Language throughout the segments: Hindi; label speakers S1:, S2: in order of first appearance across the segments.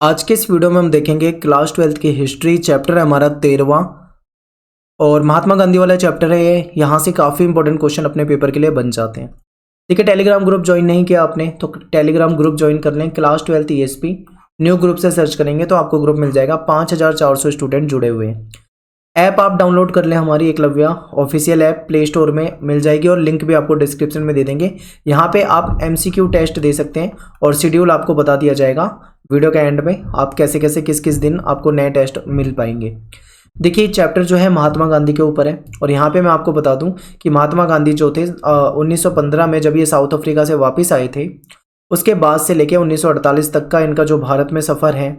S1: आज के इस वीडियो में हम देखेंगे क्लास 12th की हिस्ट्री। चैप्टर है हमारा 13वां और महात्मा गांधी वाला चैप्टर है ये। यहाँ से काफ़ी इंपॉर्टेंट क्वेश्चन अपने पेपर के लिए बन जाते हैं। ठीक है, टेलीग्राम ग्रुप ज्वाइन नहीं किया आपने तो टेलीग्राम ग्रुप ज्वाइन कर लें। Class 12th ESP new group से सर्च करेंगे तो आपको ग्रुप मिल जाएगा। 5400 स्टूडेंट जुड़े हुए हैं। ऐप आप डाउनलोड कर लें, हमारी Eklavya official app play store में मिल जाएगी और लिंक भी आपको डिस्क्रिप्शन में दे देंगे। यहाँ पे आप MCQ टेस्ट दे सकते हैं और शेड्यूल आपको बता दिया जाएगा वीडियो के एंड में, आप कैसे कैसे किस किस दिन आपको नए टेस्ट मिल पाएंगे। देखिए चैप्टर जो है महात्मा गांधी के ऊपर है और यहाँ पे मैं आपको बता दूं कि महात्मा गांधी जो थे 1915 में जब ये साउथ अफ्रीका से वापस आए थे, उसके बाद से लेके 1948 तक का इनका जो भारत में सफ़र है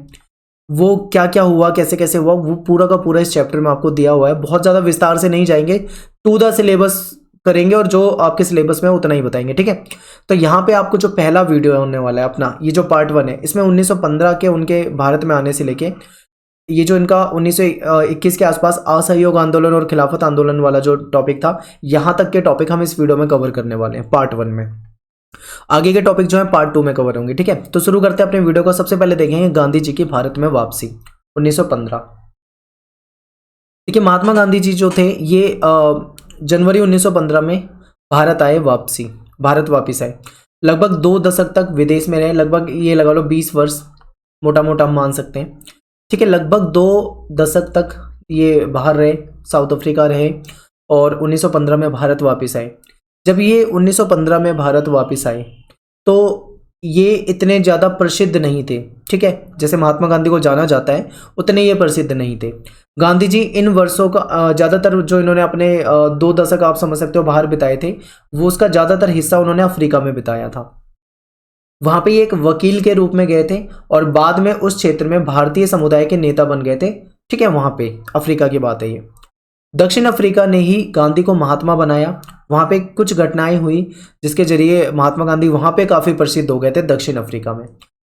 S1: वो क्या क्या हुआ, कैसे कैसे हुआ, वो पूरा का पूरा इस चैप्टर में आपको दिया हुआ है। बहुत ज़्यादा विस्तार से नहीं जाएंगे, टू द सिलेबस करेंगे और जो आपके सिलेबस में है उतना ही बताएंगे। ठीक है, तो यहाँ पे आपको जो पहला वीडियो होने वाला है अपना, ये जो पार्ट 1 है, इसमें 1915 के उनके भारत में आने से लेके ये जो इनका 1921 के आसपास असहयोग आंदोलन और खिलाफत आंदोलन वाला जो टॉपिक था, यहाँ तक के टॉपिक हम इस वीडियो में कवर करने वाले हैं पार्ट 1 में। आगे के टॉपिक जो है पार्ट 2 में कवर होंगे। ठीक है, तो शुरू करते हैं अपने वीडियो को। सबसे पहले देखेंगे गांधी जी की भारत में वापसी 1915। देखिए महात्मा गांधी जी जो थे ये जनवरी 1915 में भारत वापिस आए। लगभग 2 दशक तक विदेश में रहे, लगभग ये लगा लो 20 वर्ष मोटा मोटा हम मान सकते हैं। ठीक है, लगभग 2 दशक तक ये बाहर रहे, साउथ अफ्रीका रहे और 1915 में भारत वापस आए। जब ये 1915 में भारत वापस आए तो ये इतने ज़्यादा प्रसिद्ध नहीं थे। ठीक है, जैसे महात्मा गांधी को जाना जाता है उतने ये प्रसिद्ध नहीं थे। गांधी जी इन वर्षों का ज़्यादातर जो इन्होंने अपने 2 दशक आप समझ सकते हो बाहर बिताए थे, वो उसका ज़्यादातर हिस्सा उन्होंने अफ्रीका में बिताया था। वहाँ पे ये एक वकील के रूप में गए थे और बाद में उस क्षेत्र में भारतीय समुदाय के नेता बन गए थे। ठीक है, वहाँ पे अफ्रीका की बात है ये। दक्षिण अफ्रीका ने ही गांधी को महात्मा बनाया। वहाँ पे कुछ घटनाएं हुई जिसके जरिए महात्मा गांधी वहाँ पे काफ़ी प्रसिद्ध हो गए थे दक्षिण अफ्रीका में।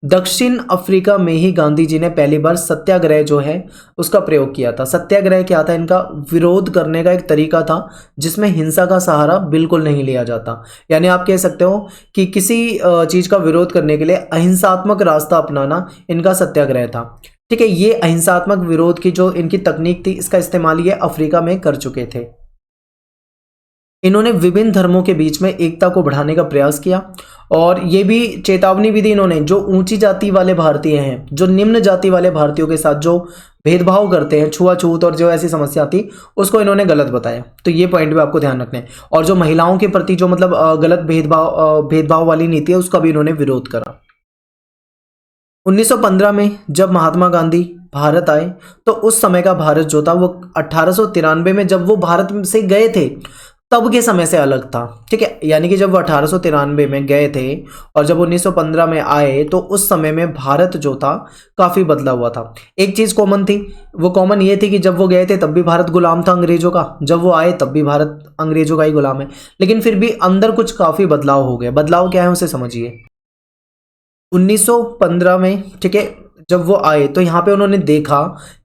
S1: दक्षिण अफ्रीका में ही गांधी जी ने पहली बार सत्याग्रह जो है उसका प्रयोग किया था। सत्याग्रह क्या था? इनका विरोध करने का एक तरीका था जिसमें हिंसा का सहारा बिल्कुल नहीं लिया जाता। यानी आप कह सकते हो कि किसी चीज़ का विरोध करने के लिए अहिंसात्मक रास्ता अपनाना इनका सत्याग्रह था। ठीक है, ये अहिंसात्मक विरोध की जो इनकी तकनीक थी, इसका इस्तेमाल ये अफ्रीका में कर चुके थे। इन्होंने विभिन्न धर्मों के बीच में एकता को बढ़ाने का प्रयास किया और ये भी चेतावनी भी दी इन्होंने, जो ऊंची जाति वाले भारतीय हैं, जो निम्न जाति वाले भारतीयों के साथ जो भेदभाव करते हैं, छुआछूत और जो ऐसी समस्या थी, उसको इन्होंने गलत बताया। तो ये पॉइंट भी आपको ध्यान रखना है। और जो महिलाओं के प्रति जो मतलब गलत भेदभाव वाली नीति है, उसका भी इन्होंने विरोध करा। 1915 में जब महात्मा गांधी भारत आए तो उस समय का भारत जो था वो 1893 में जब वो भारत से गए थे तब के समय से अलग था। ठीक है, यानी कि जब वो 1893 में गए थे और जब 1915 में आए तो उस समय में भारत जो था काफ़ी बदला हुआ था। एक चीज़ कॉमन थी, वो कॉमन ये थी कि जब वो गए थे तब भी भारत गुलाम था अंग्रेज़ों का, जब वो आए तब भी भारत अंग्रेज़ों का ही गुलाम है, लेकिन फिर भी अंदर कुछ काफ़ी बदलाव हो गए। बदलाव क्या है उसे समझिए। 1915 में, ठीक है, जब वो आए तो यहाँ पे उन्होंने देखा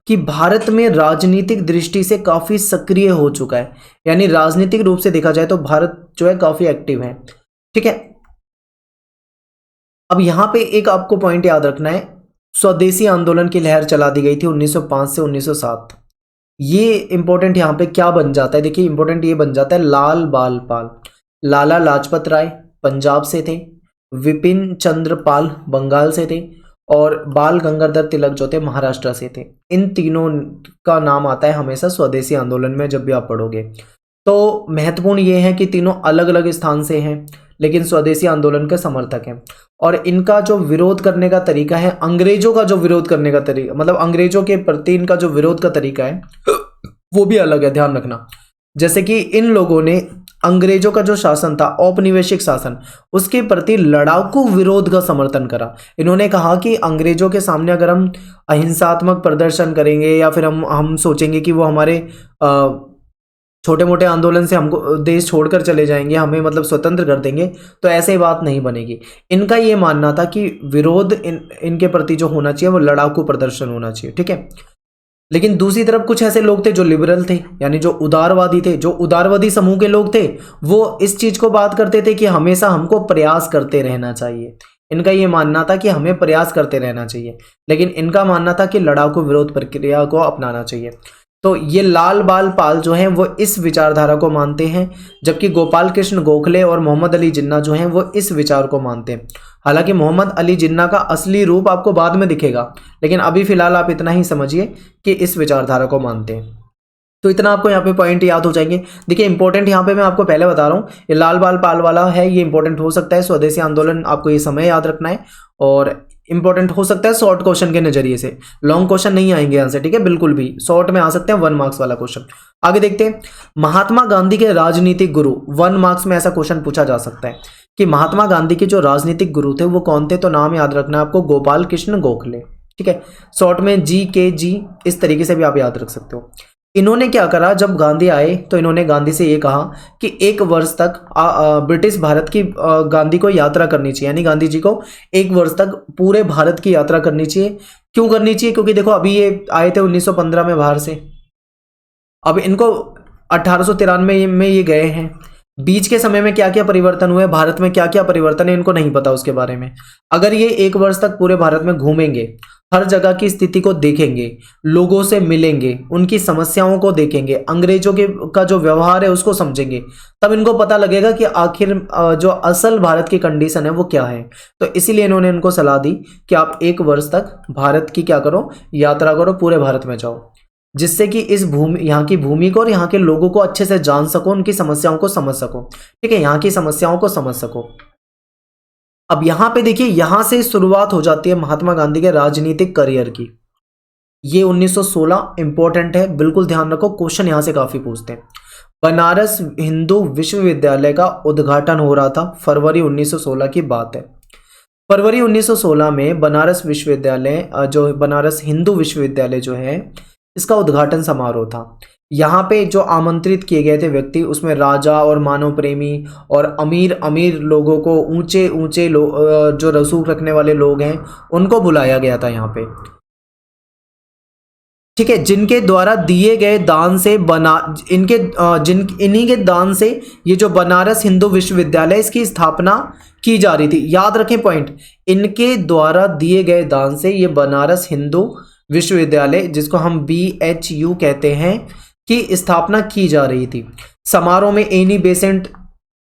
S1: कि भारत में राजनीतिक दृष्टि से काफ़ी सक्रिय हो चुका है। यानी राजनीतिक रूप से देखा जाए तो भारत जो है काफ़ी एक्टिव है। ठीक है, अब यहाँ पे एक आपको पॉइंट याद रखना है, स्वदेशी आंदोलन की लहर चला दी गई थी 1905 से 1907। ये इंपॉर्टेंट यहाँ पे क्या बन जाता है, देखिए इंपॉर्टेंट ये बन जाता है लाल बाल पाल। लाला लाजपत राय पंजाब से थे, विपिन चंद्र पाल बंगाल से थे और बाल गंगाधर तिलक जो थे महाराष्ट्र से थे। इन तीनों का नाम आता है हमेशा स्वदेशी आंदोलन में जब भी आप पढ़ोगे। तो महत्वपूर्ण ये है कि तीनों अलग अलग स्थान से हैं लेकिन स्वदेशी आंदोलन के समर्थक हैं और इनका जो विरोध करने का तरीका है, अंग्रेजों का जो विरोध करने का तरीका, मतलब अंग्रेजों के प्रति इनका जो विरोध का तरीका है वो भी अलग है, ध्यान रखना। जैसे कि इन लोगों ने अंग्रेजों का जो शासन था, औपनिवेशिक शासन, उसके प्रति लड़ाकू विरोध का समर्थन करा। इन्होंने कहा कि अंग्रेजों के सामने अगर हम अहिंसात्मक प्रदर्शन करेंगे या फिर हम सोचेंगे कि वो हमारे छोटे मोटे आंदोलन से हमको देश छोड़कर चले जाएंगे, हमें मतलब स्वतंत्र कर देंगे, तो ऐसे बात नहीं बनेगी। इनका ये मानना था कि विरोध इनके प्रति जो होना चाहिए वो लड़ाकू प्रदर्शन होना चाहिए। ठीक है, लेकिन दूसरी तरफ कुछ ऐसे लोग थे जो लिबरल थे, यानी जो उदारवादी थे, जो उदारवादी समूह के लोग थे, वो इस चीज को बात करते थे कि हमेशा हमको प्रयास करते रहना चाहिए। इनका ये मानना था कि हमें प्रयास करते रहना चाहिए, लेकिन इनका मानना था कि लड़ाकू विरोध प्रक्रिया को अपनाना चाहिए। तो ये लाल बाल पाल जो हैं वो इस विचारधारा को मानते हैं, जबकि गोपाल कृष्ण गोखले और मोहम्मद अली जिन्ना जो हैं वो इस विचार को मानते हैं। हालांकि मोहम्मद अली जिन्ना का असली रूप आपको बाद में दिखेगा, लेकिन अभी फिलहाल आप इतना ही समझिए कि इस विचारधारा को मानते हैं। तो इतना आपको यहाँ पे पॉइंट याद हो जाएंगे। देखिए इंपॉर्टेंट यहाँ पे मैं आपको पहले बता रहा हूँ, ये लाल बाल पाल वाला है, ये इंपॉर्टेंट हो सकता है। स्वदेशी आंदोलन आपको ये समय याद रखना है, और इंपॉर्टेंट हो सकता है शॉर्ट क्वेश्चन के नजरिए से, लॉन्ग क्वेश्चन नहीं आएंगे यहाँ से, ठीक है, बिल्कुल भी शॉर्ट में आ सकते हैं 1 मार्क्स वाला क्वेश्चन। आगे देखते हैं, महात्मा गांधी के राजनीतिक गुरु, 1 मार्क्स में ऐसा क्वेश्चन पूछा जा सकता है कि महात्मा गांधी के जो राजनीतिक गुरु थे वो कौन थे। तो नाम याद रखना है आपको, गोपाल कृष्ण गोखले, ठीक है, शॉर्ट में GKG, इस तरीके से भी आप याद रख सकते हो। इन्होंने क्या करा, जब गांधी आए तो इन्होंने गांधी से ये कहा कि 1 वर्ष तक ब्रिटिश भारत की गांधी को यात्रा करनी चाहिए, यानी गांधी जी को 1 वर्ष तक पूरे भारत की यात्रा करनी चाहिए। क्यों करनी चाहिए? क्योंकि देखो अभी ये आए थे 1915 में बाहर से, अब इनको 1893 में ये गए हैं, बीच के समय में क्या क्या परिवर्तन हुए, भारत में क्या क्या परिवर्तन है, इनको नहीं पता उसके बारे में। अगर ये 1 वर्ष तक पूरे भारत में घूमेंगे, हर जगह की स्थिति को देखेंगे, लोगों से मिलेंगे, उनकी समस्याओं को देखेंगे, अंग्रेजों के का जो व्यवहार है उसको समझेंगे, तब इनको पता लगेगा कि आखिर जो असल भारत की कंडीशन है वो क्या है। तो इसीलिए इन्होंने इनको सलाह दी कि आप 1 वर्ष तक भारत की क्या करो, यात्रा करो, पूरे भारत में जाओ, जिससे कि इस भूमि, यहाँ की भूमि को और यहाँ के लोगों को अच्छे से जान सको, उनकी समस्याओं को समझ सको, ठीक है, यहाँ की समस्याओं को समझ सको। अब यहाँ पे देखिए, यहाँ से शुरुआत हो जाती है महात्मा गांधी के राजनीतिक करियर की। ये 1916 इंपॉर्टेंट है, बिल्कुल ध्यान रखो, क्वेश्चन यहाँ से काफी पूछते हैं। बनारस हिंदू विश्वविद्यालय का उद्घाटन हो रहा था, फरवरी 1916 की बात है। फरवरी 1916 में बनारस विश्वविद्यालय, जो बनारस हिंदू विश्वविद्यालय जो है, इसका उद्घाटन समारोह था। यहाँ पे जो आमंत्रित किए गए थे व्यक्ति, उसमें राजा और मानव प्रेमी और अमीर अमीर लोगों को, ऊंचे ऊंचे जो रसूख रखने वाले लोग हैं उनको बुलाया गया था यहाँ पे, ठीक है, जिनके द्वारा दिए गए दान से इन्हीं के दान से ये जो बनारस हिंदू विश्वविद्यालय, इसकी स्थापना की जा रही थी। याद रखें पॉइंट, इनके द्वारा दिए गए दान से ये बनारस हिंदू विश्वविद्यालय, जिसको हम BHU कहते हैं, की स्थापना की जा रही थी। समारोह में एनी बेसेंट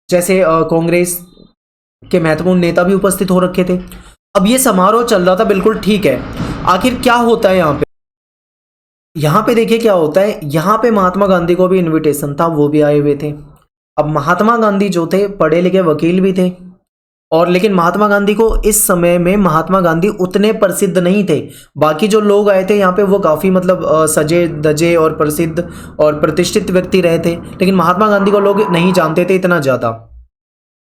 S1: जैसे कांग्रेस के महत्वपूर्ण नेता भी उपस्थित हो रखे थे। अब ये समारोह चल रहा था, बिल्कुल ठीक है। आखिर क्या होता है यहाँ पे देखिए क्या होता है। यहाँ पे महात्मा गांधी को भी इनविटेशन था, वो भी आए हुए थे। अब महात्मा गांधी जो थे पढ़े लिखे वकील भी थे, और लेकिन महात्मा गांधी को इस समय में महात्मा गांधी उतने प्रसिद्ध नहीं थे। बाकी जो लोग आए थे यहाँ पे वो काफ़ी मतलब सजे धजे और प्रसिद्ध और प्रतिष्ठित व्यक्ति रहे थे, लेकिन महात्मा गांधी को लोग नहीं जानते थे इतना ज़्यादा।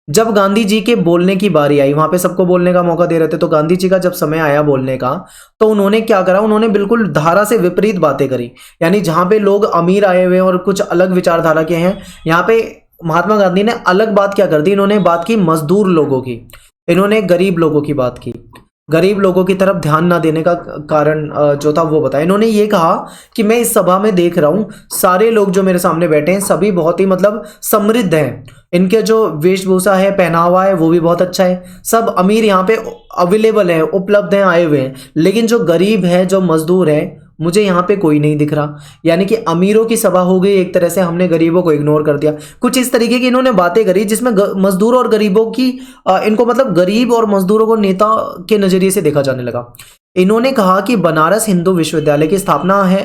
S1: जब गांधी जी के बोलने की बारी आई, वहाँ पे सबको बोलने का मौका दे रहे थे, तो गांधी जी का जब समय आया बोलने का, तो उन्होंने क्या करा, उन्होंने बिल्कुल धारा से विपरीत बातें करी। यानी जहाँ पे लोग अमीर आए हुए और कुछ अलग विचारधारा के हैं, यहाँ पे महात्मा गांधी ने अलग बात क्या कर दी, इन्होंने बात की मजदूर लोगों की, इन्होंने गरीब लोगों की बात की। गरीब लोगों की तरफ ध्यान ना देने का कारण जो था वो बताया। इन्होंने ये कहा कि मैं इस सभा में देख रहा हूँ, सारे लोग जो मेरे सामने बैठे हैं सभी बहुत ही मतलब समृद्ध हैं, इनके जो वेशभूषा है, पहनावा है, वो भी बहुत अच्छा है, सब अमीर यहाँ पे अवेलेबल है, उपलब्ध हैं, आए हुए हैं, लेकिन जो गरीब है, जो मजदूर है, मुझे यहाँ पे कोई नहीं दिख रहा। यानी कि अमीरों की सभा हो गई एक तरह से, हमने गरीबों को इग्नोर कर दिया। कुछ इस तरीके की इन्होंने बातें करी जिसमें मजदूरों और गरीबों की इनको मतलब गरीब और मजदूरों को नेता के नजरिए से देखा जाने लगा। इन्होंने कहा कि बनारस हिंदू विश्वविद्यालय की स्थापना है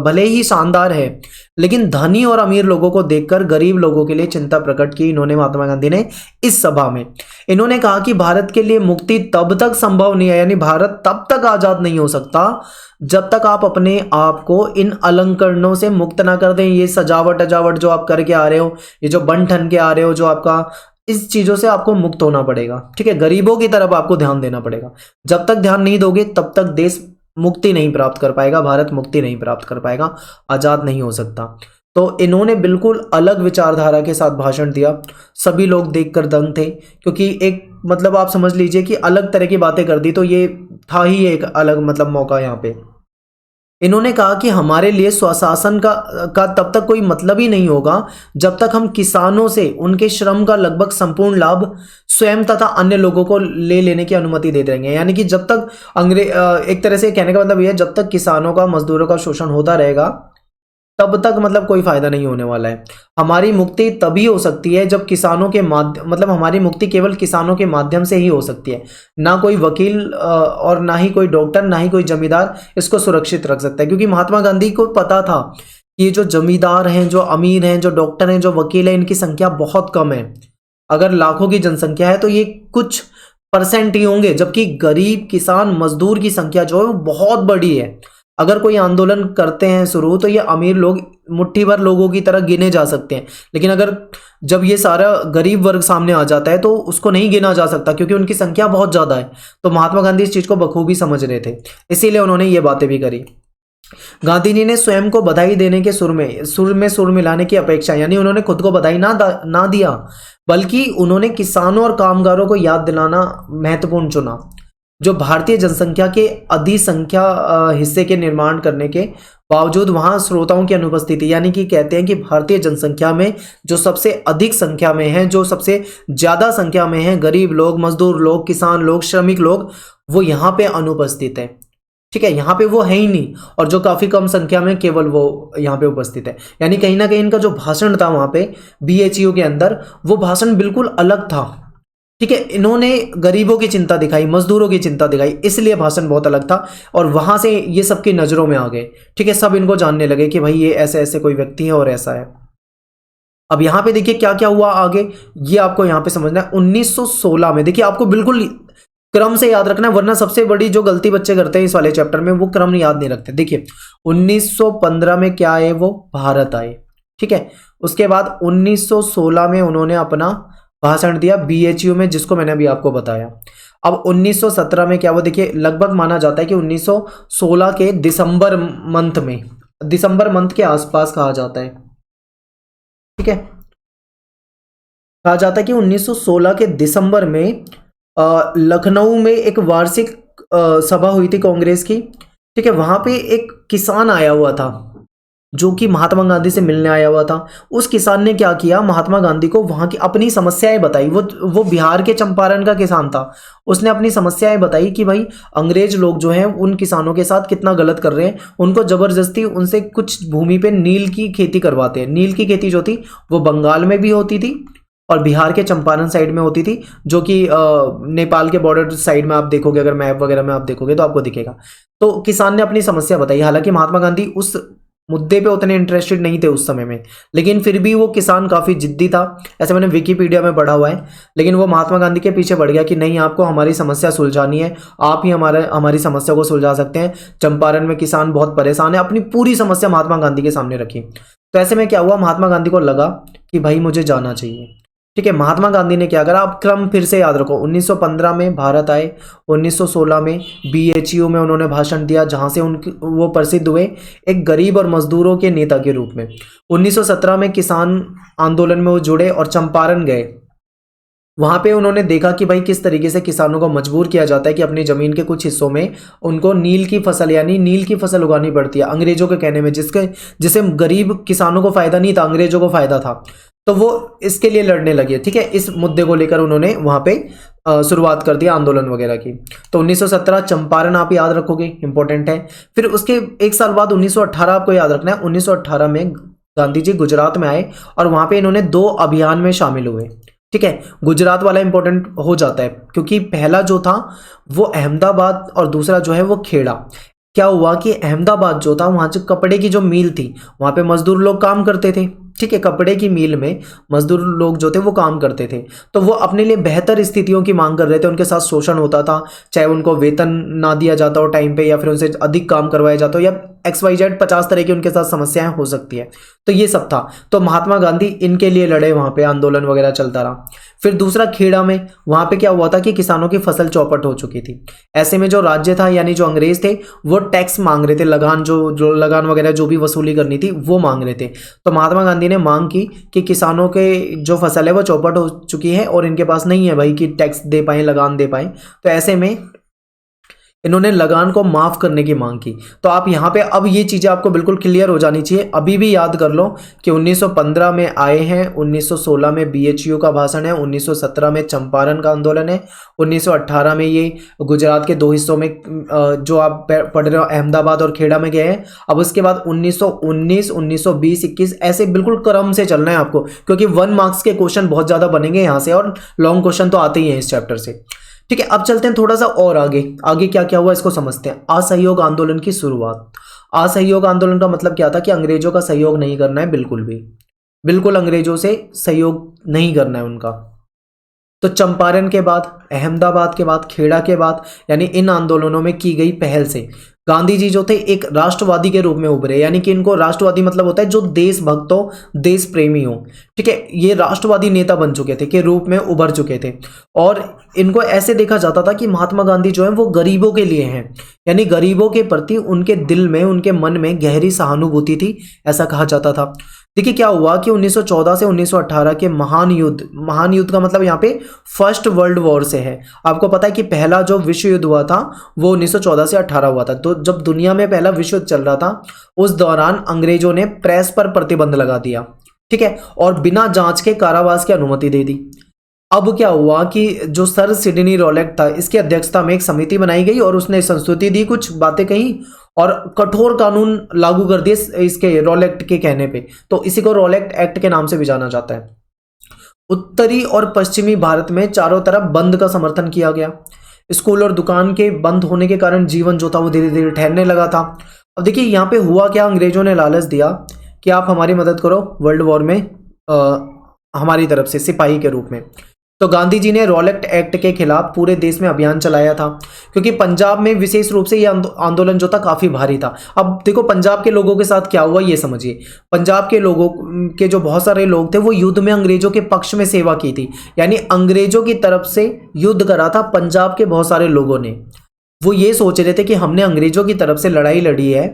S1: भले ही शानदार है, लेकिन धनी और अमीर लोगों को देखकर गरीब लोगों के लिए चिंता प्रकट की इन्होंने, महात्मा गांधी ने, इस सभा में। इन्होंने कहा कि भारत के लिए मुक्ति तब तक संभव नहीं है, यानी भारत तब तक आजाद नहीं हो सकता जब तक आप अपने आप को इन अलंकरणों से मुक्त ना कर दें। ये सजावट अजावट जो आप करके आ रहे हो, ये जो बन ठन के आ रहे हो, जो आपका, इस चीजों से आपको मुक्त होना पड़ेगा, ठीक है। गरीबों की तरफ आपको ध्यान देना पड़ेगा। जब तक ध्यान नहीं दोगे तब तक देश मुक्ति नहीं प्राप्त कर पाएगा, भारत मुक्ति नहीं प्राप्त कर पाएगा, आजाद नहीं हो सकता। तो इन्होंने बिल्कुल अलग विचारधारा के साथ भाषण दिया, सभी लोग देखकर दंग थे, क्योंकि एक मतलब आप समझ लीजिए कि अलग तरह की बातें कर दी, तो ये था ही एक अलग मतलब मौका यहाँ पे। इन्होंने कहा कि हमारे लिए स्वशासन का तब तक कोई मतलब ही नहीं होगा जब तक हम किसानों से उनके श्रम का लगभग संपूर्ण लाभ स्वयं तथा अन्य लोगों को ले लेने की अनुमति दे देंगे। यानी कि जब तक एक तरह से कहने का मतलब ये है, जब तक किसानों का मजदूरों का शोषण होता रहेगा तब तक मतलब कोई फायदा नहीं होने वाला है। हमारी मुक्ति तभी हो सकती है जब किसानों के माध्यम मतलब हमारी मुक्ति केवल किसानों के माध्यम से ही हो सकती है। ना कोई वकील और ना ही कोई डॉक्टर ना ही कोई जमींदार इसको सुरक्षित रख सकता है, क्योंकि महात्मा गांधी को पता था कि ये जो जमींदार हैं, जो अमीर हैं, जो डॉक्टर हैं, जो वकील हैं, इनकी संख्या बहुत कम है। अगर लाखों की जनसंख्या है तो ये कुछ परसेंट ही होंगे, जबकि गरीब किसान मजदूर की संख्या जो है वो बहुत बड़ी है। अगर कोई आंदोलन करते हैं शुरू तो ये अमीर लोग मुट्ठी भर लोगों की तरह गिने जा सकते हैं, लेकिन अगर जब ये सारा गरीब वर्ग सामने आ जाता है तो उसको नहीं गिना जा सकता क्योंकि उनकी संख्या बहुत ज़्यादा है। तो महात्मा गांधी इस चीज़ को बखूबी समझ रहे थे, इसीलिए उन्होंने ये बातें भी करी। गांधी जी ने स्वयं को बधाई देने के सुर मिलाने की अपेक्षा, यानी उन्होंने खुद को बधाई ना दिया बल्कि उन्होंने किसानों और कामगारों को याद दिलाना महत्वपूर्ण चुना, जो भारतीय जनसंख्या के अधिसंख्या हिस्से के निर्माण करने के बावजूद वहां श्रोताओं की अनुपस्थिति, यानी कि कहते हैं कि भारतीय जनसंख्या में जो सबसे अधिक संख्या में है, जो सबसे ज्यादा संख्या में है, गरीब लोग, मजदूर लोग, किसान लोग, श्रमिक लोग, वो यहाँ पे अनुपस्थित है। ठीक है, यहाँ पे वो है ही नहीं, और जो काफी कम संख्या में केवल वो यहाँ पे उपस्थित है। यानी कहीं ना कहीं इनका जो भाषण था वहां पे BHU के अंदर, वो भाषण बिल्कुल अलग था। ठीक है, इन्होंने गरीबों की चिंता दिखाई, मजदूरों की चिंता दिखाई, इसलिए भाषण बहुत अलग था और वहां से ये सबकी नजरों में आ गए। ठीक है, सब इनको जानने लगे कि भाई ये ऐसे ऐसे कोई व्यक्ति है और ऐसा है। अब यहाँ पे देखिए क्या क्या हुआ आगे, ये आपको यहाँ पे समझना है। 1916 में, देखिए आपको बिल्कुल क्रम से याद रखना है, वरना सबसे बड़ी जो गलती बच्चे करते हैं इस वाले चैप्टर में, वो क्रम याद नहीं रखते। देखिए 1915 में क्या आए, वो भारत आए। ठीक है, उसके बाद 1916 में उन्होंने अपना भाषण दिया BHU में, जिसको मैंने अभी आपको बताया। अब 1917 में क्या हुआ, देखिए लगभग माना जाता है कि 1916 के दिसंबर मंथ के आसपास कहा जाता है। ठीक है, कहा जाता है कि 1916 के दिसंबर में लखनऊ में एक वार्षिक सभा हुई थी कांग्रेस की। ठीक है, वहां पे एक किसान आया हुआ था जो कि महात्मा गांधी से मिलने आया हुआ था। उस किसान ने क्या किया, महात्मा गांधी को वहां की अपनी समस्याएं बताई। वो बिहार के चंपारण का किसान था। उसने अपनी समस्याएं बताई कि भाई अंग्रेज लोग जो हैं उन किसानों के साथ कितना गलत कर रहे हैं, उनको जबरदस्ती उनसे कुछ भूमि पे नील की खेती करवाते हैं। नील की खेती जो थी वो बंगाल में भी होती थी और बिहार के चंपारण साइड में होती थी, जो कि नेपाल के बॉर्डर साइड में आप देखोगे, अगर मैप वगैरह में आप देखोगे तो आपको दिखेगा। तो किसान ने अपनी समस्या बताई। हालांकि महात्मा गांधी उस मुद्दे पे उतने इंटरेस्टेड नहीं थे उस समय में, लेकिन फिर भी वो किसान काफ़ी जिद्दी था, ऐसे मैंने विकीपीडिया में पढ़ा हुआ है। लेकिन वो महात्मा गांधी के पीछे पड़ गया कि नहीं, आपको हमारी समस्या सुलझानी है, आप ही हमारी समस्या को सुलझा सकते हैं। चंपारण में किसान बहुत परेशान है, अपनी पूरी समस्या महात्मा गांधी के सामने रखी। तो ऐसे में क्या हुआ, महात्मा गांधी को लगा कि भाई मुझे जाना चाहिए। ठीक है, महात्मा गांधी ने क्या करा, आप क्रम फिर से याद रखो। 1915 में भारत आए, 1916 में BHU में उन्होंने भाषण दिया, जहां से वो प्रसिद्ध हुए एक गरीब और मजदूरों के नेता के रूप में। 1917 में किसान आंदोलन में वो जुड़े और चंपारण गए। वहां पे उन्होंने देखा कि भाई किस तरीके से किसानों को मजबूर किया जाता है कि अपनी जमीन के कुछ हिस्सों में उनको नील की फसल, यानी नील की फसल उगानी पड़ती है अंग्रेजों के कहने में, जिसे गरीब किसानों को फायदा नहीं था, अंग्रेजों को फायदा था। तो वो इसके लिए लड़ने लगे। ठीक है, इस मुद्दे को लेकर उन्होंने वहां पे शुरुआत कर दिया आंदोलन वगैरह की। तो 1917 चंपारण आप याद रखोगे, इंपॉर्टेंट है। फिर उसके एक साल बाद 1918 आपको याद रखना है। 1918 में गांधी जी गुजरात में आए और वहां पे इन्होंने 2 अभियान में शामिल हुए। ठीक है, गुजरात वाला इंपॉर्टेंट हो जाता है क्योंकि पहला जो था वो अहमदाबाद और दूसरा जो है वो खेड़ा। क्या हुआ कि अहमदाबाद जो था, वहां जो कपड़े की जो मिल थी, वहां पे मजदूर लोग काम करते थे। ठीक है, कपड़े की मिल में मजदूर लोग जो थे वो काम करते थे, तो वो अपने लिए बेहतर स्थितियों की मांग कर रहे थे। उनके साथ शोषण होता था, चाहे उनको वेतन ना दिया जाता हो टाइम पे, या फिर उनसे अधिक काम करवाया जाता हो, या XYZ 50 तरह की उनके साथ समस्याएं हो सकती है। तो ये सब था। तो महात्मा गांधी इनके लिए लड़े, वहां पे आंदोलन वगैरह चलता रहा। फिर दूसरा खेड़ा में, वहां पे क्या हुआ था कि किसानों की फसल चौपट हो चुकी थी। ऐसे में जो राज्य था, यानी जो अंग्रेज थे, वो टैक्स मांग रहे थे, लगान जो लगान वगैरह जो भी वसूली करनी थी वो मांग रहे थे। तो महात्मा गांधी ने मांग की कि किसानों के जो फसल है वो चौपट हो चुकी है और इनके पास नहीं है भाई कि टैक्स दे पाए, लगान दे पाए। तो ऐसे में इन्होंने लगान को माफ करने की मांग की। तो आप यहाँ पे अब ये चीज़ें आपको बिल्कुल क्लियर हो जानी चाहिए। अभी भी याद कर लो कि 1915 में आए हैं, 1916 में बीएचयू का भाषण है, 1917 में चंपारण का आंदोलन है, 1918 में ये गुजरात के दो हिस्सों में जो आप पढ़ रहे हो अहमदाबाद और खेड़ा में गए हैं। अब उसके बाद 1919, 1920, 21 ऐसे बिल्कुल क्रम से चलना है आपको, क्योंकि 1 मार्क्स के क्वेश्चन बहुत ज़्यादा बनेंगे यहाँ से और लॉन्ग क्वेश्चन तो आते ही हैं इस चैप्टर से। ठीक है, अब चलते हैं थोड़ा सा और आगे। आगे क्या क्या हुआ इसको समझते हैं। असहयोग आंदोलन की शुरुआत। असहयोग आंदोलन का मतलब क्या था कि अंग्रेजों का सहयोग नहीं करना है, बिल्कुल भी, बिल्कुल अंग्रेजों से सहयोग नहीं करना है उनका। तो चंपारण के बाद, अहमदाबाद के बाद, खेड़ा के बाद, यानी इन आंदोलनों में की गई पहल से गांधी जी जो थे एक राष्ट्रवादी के रूप में उभरे। यानी कि इनको राष्ट्रवादी मतलब होता है जो देशभक्त हो, देश प्रेमी हो। ठीक है, ये राष्ट्रवादी नेता बन चुके थे, के रूप में उभर चुके थे। और इनको ऐसे देखा जाता था कि महात्मा गांधी जो है वो गरीबों के लिए हैं, यानी गरीबों के प्रति उनके दिल में, उनके मन में गहरी सहानुभूति थी, ऐसा कहा जाता था। देखिए क्या हुआ कि 1914 से 1918 के महान युद्ध का मतलब यहाँ पे फर्स्ट वर्ल्ड वॉर से है। आपको पता है कि पहला जो विश्व युद्ध हुआ था वो 1914 से 18 हुआ था। तो जब दुनिया में पहला विश्व युद्ध चल रहा था उस दौरान अंग्रेजों ने प्रेस पर प्रतिबंध लगा दिया। ठीक है, और बिना जांच के कारावास की अनुमति दे दी। अब क्या हुआ कि जो सर सिडनी रॉलेट था, इसकी अध्यक्षता में एक समिति बनाई गई और उसने संस्तुति दी, कुछ बातें कही और कठोर कानून लागू कर दिए इसके रॉलेट के कहने पे। तो इसी को रॉलेट एक्ट के नाम से भी जाना जाता है। उत्तरी और पश्चिमी भारत में चारों तरफ बंद का समर्थन किया गया। स्कूल और दुकान के बंद होने के कारण जीवन जो था वो धीरे धीरे ठहरने लगा था। अब देखिए यहाँ पे हुआ क्या, अंग्रेजों ने लालच दिया कि आप हमारी मदद करो वर्ल्ड वॉर में हमारी तरफ से सिपाही के रूप में। तो गांधी जी ने रॉलेट एक्ट के खिलाफ पूरे देश में अभियान चलाया था, क्योंकि पंजाब में विशेष रूप से यह आंदोलन जो था काफी भारी था। अब देखो पंजाब के लोगों के साथ क्या हुआ ये समझिए। पंजाब के लोगों के जो बहुत सारे लोग थे वो युद्ध में अंग्रेजों के पक्ष में सेवा की थी, यानी अंग्रेजों की तरफ से युद्ध करा था पंजाब के बहुत सारे लोगों ने। वो ये सोच रहे थे कि हमने अंग्रेजों की तरफ से लड़ाई लड़ी है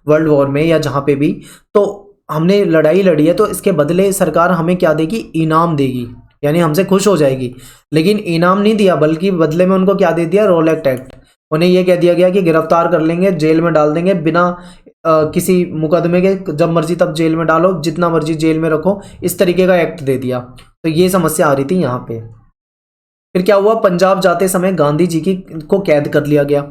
S1: वर्ल्ड वॉर में या जहाँ पे भी, तो हमने लड़ाई लड़ी है तो इसके बदले सरकार हमें क्या देगी, इनाम देगी, यानी हमसे खुश हो जाएगी। लेकिन इनाम नहीं दिया, बल्कि बदले में उनको क्या दे दिया, रॉलेट एक्ट। उन्हें यह कह दिया गया कि गिरफ्तार कर लेंगे, जेल में डाल देंगे बिना किसी मुकदमे के, जब मर्जी तब जेल में डालो, जितना मर्जी जेल में रखो, इस तरीके का एक्ट दे दिया। तो ये समस्या आ रही थी यहाँ पे। फिर क्या हुआ, पंजाब जाते समय गांधी जी को कैद कर लिया गया।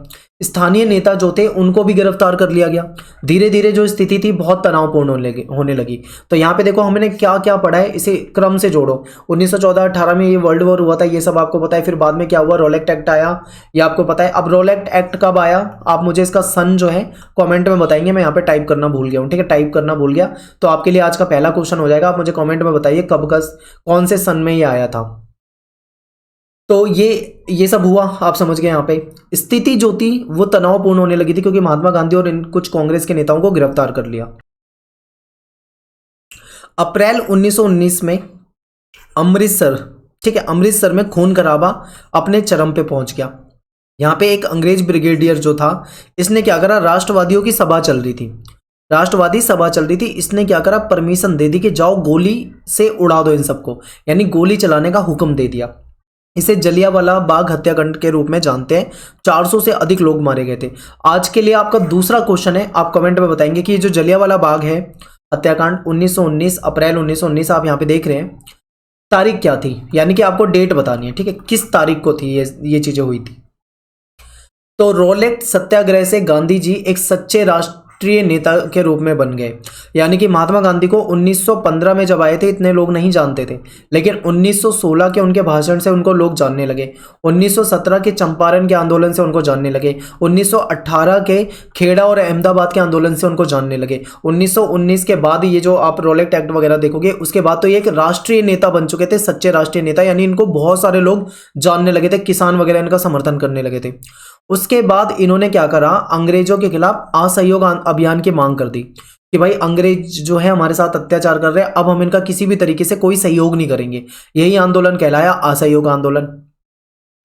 S1: स्थानीय नेता जो थे उनको भी गिरफ्तार कर लिया गया। धीरे धीरे जो स्थिति थी बहुत तनावपूर्ण होने लगी। तो यहाँ पे देखो हमने क्या क्या पढ़ा है, इसे क्रम से जोड़ो। 1914-18 में ये वर्ल्ड वॉर हुआ था, ये सब आपको पता है। फिर बाद में क्या हुआ, रॉलेट एक्ट आया, ये आपको पता है। अब रॉलेट एक्ट कब आया, आप मुझे इसका सन जो है कॉमेंट में बताएंगे। मैं यहाँ पे टाइप करना भूल गया हूँ, ठीक है, टाइप करना भूल गया। तो आपके लिए आज का पहला क्वेश्चन हो जाएगा, आप मुझे कॉमेंट में बताइए कब का, कौन से सन में ये आया था। तो ये सब हुआ, आप समझ गए। यहाँ पे स्थिति जो थी वो तनावपूर्ण होने लगी थी, क्योंकि महात्मा गांधी और इन कुछ कांग्रेस के नेताओं को गिरफ्तार कर लिया। अप्रैल 1919 में अमृतसर, ठीक है, अमृतसर में खून खराबा अपने चरम पे पहुंच गया। यहाँ पे एक अंग्रेज ब्रिगेडियर जो था, इसने क्या करा, राष्ट्रवादियों की सभा चल रही थी, राष्ट्रवादी सभा चल रही थी, इसने क्या करा, परमिशन दे दी कि जाओ गोली से उड़ा दो इन सबको, यानी गोली चलाने का हुक्म दे दिया। इसे जलियांवाला बाग हत्याकांड के रूप में जानते हैं। 400 से अधिक लोग मारे गए थे। आज के लिए आपका दूसरा क्वेश्चन है, आप कमेंट में बताएंगे कि ये जो जलियांवाला बाग है हत्याकांड 1919, अप्रैल 1919 आप यहाँ पे देख रहे हैं, तारीख क्या थी, यानी कि आपको डेट बतानी है, ठीक है, किस तारीख को थी ये चीजें हुई थी। तो रॉलेट सत्याग्रह से गांधी जी एक सच्चे राष्ट्रीय नेता के रूप में बन गए। यानी कि महात्मा गांधी को 1915 में जब आए थे इतने लोग नहीं जानते थे, लेकिन 1916 के उनके भाषण से उनको लोग जानने लगे। 1917 के चंपारण के आंदोलन से उनको जानने लगे। 1918 के खेड़ा और अहमदाबाद के आंदोलन से उनको जानने लगे। 1919 के बाद ये जो आप रॉलेट एक्ट वगैरह देखोगे, उसके बाद तो ये एक राष्ट्रीय नेता बन चुके थे, सच्चे राष्ट्रीय नेता, यानी इनको बहुत सारे लोग जानने लगे थे, किसान वगैरह इनका समर्थन करने लगे थे। उसके बाद इन्होंने क्या करा, अंग्रेजों के खिलाफ असहयोग अभियान की मांग कर दी कि भाई अंग्रेज जो है हमारे साथ अत्याचार कर रहे हैं, अब हम इनका किसी भी तरीके से कोई सहयोग नहीं करेंगे। यही आंदोलन कहलाया असहयोग आंदोलन।